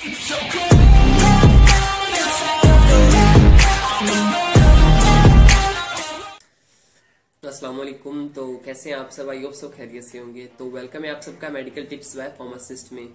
अस्सलाम वालेकुम। तो कैसे हैं आप सब? आई होप सब खैरियत से होंगे। तो वेलकम है आप सबका मेडिकल टिप्स बाय फार्मासिस्ट में।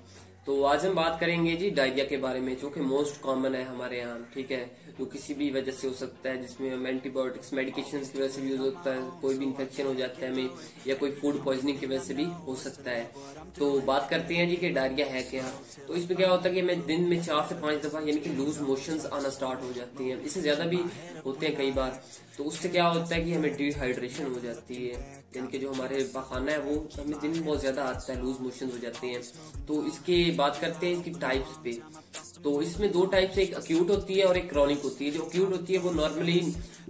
तो आज हम बात करेंगे जी डायरिया के बारे में, जो कि मोस्ट कॉमन है हमारे यहाँ, ठीक है, जो किसी भी वजह से हो सकता है, जिसमें हम एंटीबायोटिक्स मेडिकेशन की वजह से भी हो सकता है, कोई भी इन्फेक्शन हो जाता है हमें, या कोई फूड पॉइजनिंग की वजह से भी हो सकता है। तो बात करते हैं जी कि डायरिया है क्या। तो इसमें क्या होता है कि हमें दिन में 4 से 5 दफा यानी कि लूज मोशंस आना स्टार्ट हो जाती हैं, इससे ज्यादा भी होते हैं कई बार। तो उससे क्या होता है कि हमें डिहाइड्रेशन हो जाती है, यानी कि जो हमारे पखाना है वो हमें दिन में बहुत ज्यादा आता है, लूज मोशन हो जाते हैं। तो इसके बात करते हैं इसकी टाइप्स पे। तो इसमें 2 टाइप्स, एक अक्यूट होती है और एक क्रॉनिक होती है। जो अक्यूट होती है वो नॉर्मली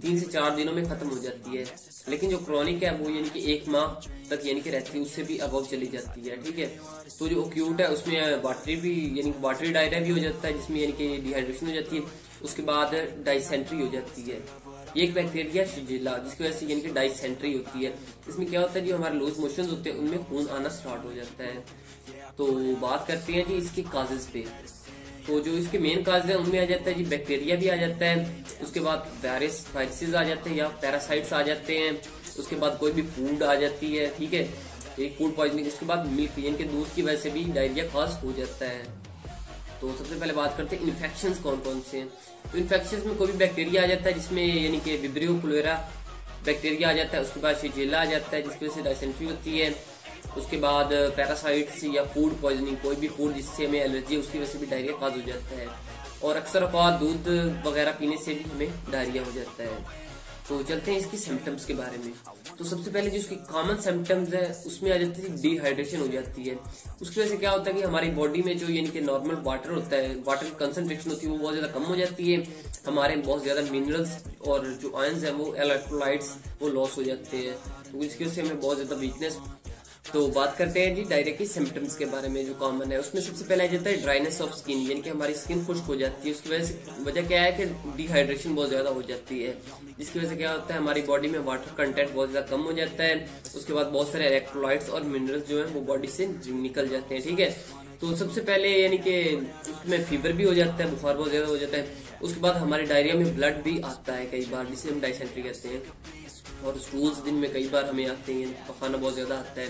3 से 4 दिनों में खत्म हो जाती है, लेकिन जो क्रॉनिक है वो यानी कि 1 माह तक यानी कि रहती है, उससे भी अबव चली जाती है, ठीक है। तो जो अक्यूट है उसमें वाटरी भी यानी कि वाटरी डायरिया भी हो जाता है, जिसमें यानी कि डिहाइड्रेशन हो जाती है। उसके बाद डाइसेंट्री हो जाती है, एक बैक्टीरिया शिजिला, जिसकी वजह से यानी कि डाइसेंट्री होती है। इसमें क्या होता है, जो हमारे लूज मोशन होते हैं उनमें खून आना स्टार्ट हो जाता है। तो बात करते हैं जी इसके काजेज पे। तो जो इसके मेन काज है उनमें आ जाता है जी बैक्टीरिया भी आ जाता है, उसके बाद वायरसेस आ जाते हैं या पैरासाइट्स आ जाते हैं, उसके बाद कोई भी फूड आ जाती है, ठीक है, एक फूड पॉइजनिंग। उसके बाद मिल्क यानी कि दूध की वजह से भी डायरिया कॉज हो जाता है। तो सबसे पहले बात करते हैं इन्फेक्शंस कौन कौन से हैं। तो इन्फेक्शंस में कोई भी बैक्टीरिया आ जाता है, जिसमें यानी कि विब्रियो पुलेरा बैक्टीरिया आ जाता है, उसके बाद शिजिला आ जाता है जिसकी वजह से डायसेंट्री होती है। उसके बाद पैरासाइट्स या फूड पॉइजनिंग, कोई भी फूड जिससे हमें एलर्जी है उसकी वजह से भी डायरिया कॉज हो जाता है। और अक्सर औकात दूध वगैरह पीने से भी हमें डायरिया हो जाता है। तो चलते हैं इसकी सिम्टम्स के बारे में। तो सबसे पहले जो इसकी कॉमन सिम्टम्स है उसमें आ जाती है डिहाइड्रेशन हो जाती है। उसकी वजह से क्या होता है कि हमारी बॉडी में जो यानी कि नॉर्मल वाटर होता है, वाटर की कंसंट्रेशन होती है वो बहुत ज्यादा कम हो जाती है। हमारे बहुत ज्यादा मिनरल्स और जो आयंस है वो इलेक्ट्रोलाइट्स वो लॉस हो जाते हैं, तो इसकी वजह से हमें बहुत ज्यादा वीकनेस। तो बात करते हैं जी डायरिया के सिम्टम्स के बारे में जो कॉमन है। उसमें सबसे पहले आ जाता है ड्राइनेस ऑफ स्किन, यानी कि हमारी स्किन खुश्क हो जाती है। उसकी वजह क्या है कि डिहाइड्रेशन बहुत ज्यादा हो जाती है, जिसकी वजह से क्या होता है हमारी बॉडी में वाटर कंटेंट बहुत ज्यादा कम हो जाता है। उसके बाद बहुत सारे इलेक्ट्रोलाइट्स और मिनरल्स जो है वो बॉडी से निकल जाते हैं, ठीक है। तो सबसे पहले यानी कि उसमें फीवर भी हो जाता है, बुखार बहुत ज्यादा हो जाता है। उसके बाद हमारे डायरिया में ब्लड भी आता है कई बार, जिसे हम डाइसेंट्री कहते हैं। और स्टूल्स दिन में कई बार हमें आते हैं, पखाना बहुत ज्यादा आता है।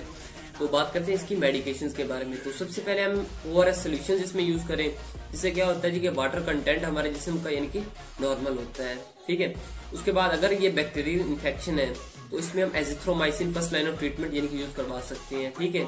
तो बात करते हैं इसकी मेडिकेशंस के बारे में। तो सबसे पहले हम ORS सोल्यूशन जिसमें यूज करें, जिससे क्या होता है जी कि वाटर कंटेंट हमारे जिस्म का यानी कि नॉर्मल होता है, ठीक है। उसके बाद अगर ये बैक्टीरियल इन्फेक्शन है तो इसमें हम azithromycin first line of treatment यानी कि यूज करवा सकते हैं, ठीक है,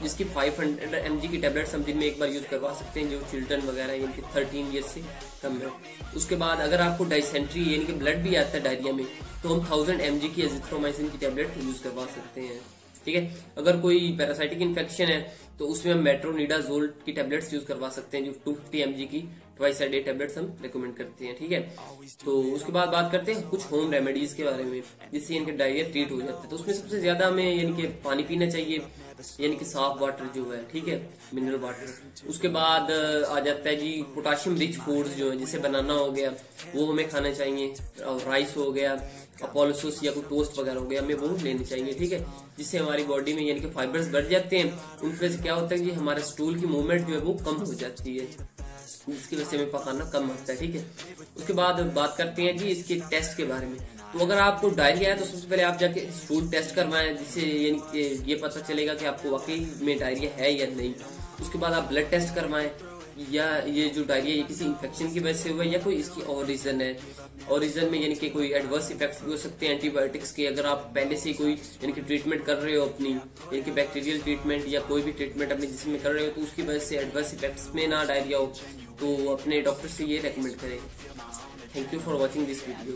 जिसकी 500 mg की टेबलेट्स हम दिन में एक बार यूज करवा सकते हैं, जो चिल्ड्रन वगैरह यानी कि 13 ईयर्स से कम है। उसके बाद अगर आपको डाइसेंट्री यानी कि ब्लड भी आता है डायरिया में, तो हम 1000 mg की एजिथ्रोमाइसिन की टेबलेट यूज करवा सकते हैं, ठीक है। अगर कोई पैरासाइटिक इन्फेक्शन है तो उसमें हम मेट्रोनिडाजोल की टेबलेट्स यूज करवा सकते हैं, जो 250 mg की ट्वाइस अ डे टेबलेट्स हम रिकमेंड करते हैं, ठीक है। तो उसके बाद बात करते हैं कुछ होम रेमेडीज के बारे में, जिससे इनके डायरिया ट्रीट हो जाता है। तो उसमें सबसे ज्यादा हमें यानी कि पानी पीना चाहिए, यानी कि साफ वाटर जो है, ठीक है, मिनरल वाटर। उसके बाद आ जाता है जी पोटाशियम रिच फूड्स जो है, जैसे बनाना हो गया वो हमें खाना चाहिए, और राइस हो गया, अपोलोसोस या कोई टोस्ट वगैरह हो गया, हमें वो लेनी चाहिए, ठीक है, जिससे हमारी बॉडी में यानी कि फाइबर्स बढ़ जाते हैं। उनकी वजह से क्या होता है कि हमारे स्टूल की मूवमेंट जो है वो कम हो जाती है, जिसकी वजह से हमें पकाना कम होता है, ठीक है। उसके बाद बात करते हैं जी इसके टेस्ट के बारे में। तो अगर आपको डायरिया है तो सबसे पहले आप जाके स्टूल टेस्ट करवाएं, जिससे यानी कि ये पता चलेगा कि आपको वाकई में डायरिया है या नहीं। उसके बाद आप ब्लड टेस्ट करवाएं, या ये जो डायरिया ये किसी इन्फेक्शन की वजह से हुआ है या कोई इसकी और रीजन है। और रीजन में यानी कि कोई एडवर्स इफेक्ट्स भी हो सकते हैं एंटीबायोटिक्स के। अगर आप पहले से कोई यानी कि ट्रीटमेंट कर रहे हो अपनी, यानी कि बैक्टीरियल ट्रीटमेंट या कोई भी ट्रीटमेंट अपने जिस्म में कर रहे हो, तो उसकी वजह से एडवर्स इफेक्ट्स में ना डायरिया हो, तो अपने डॉक्टर से ये रेकमेंड करें। Thank you for watching this video.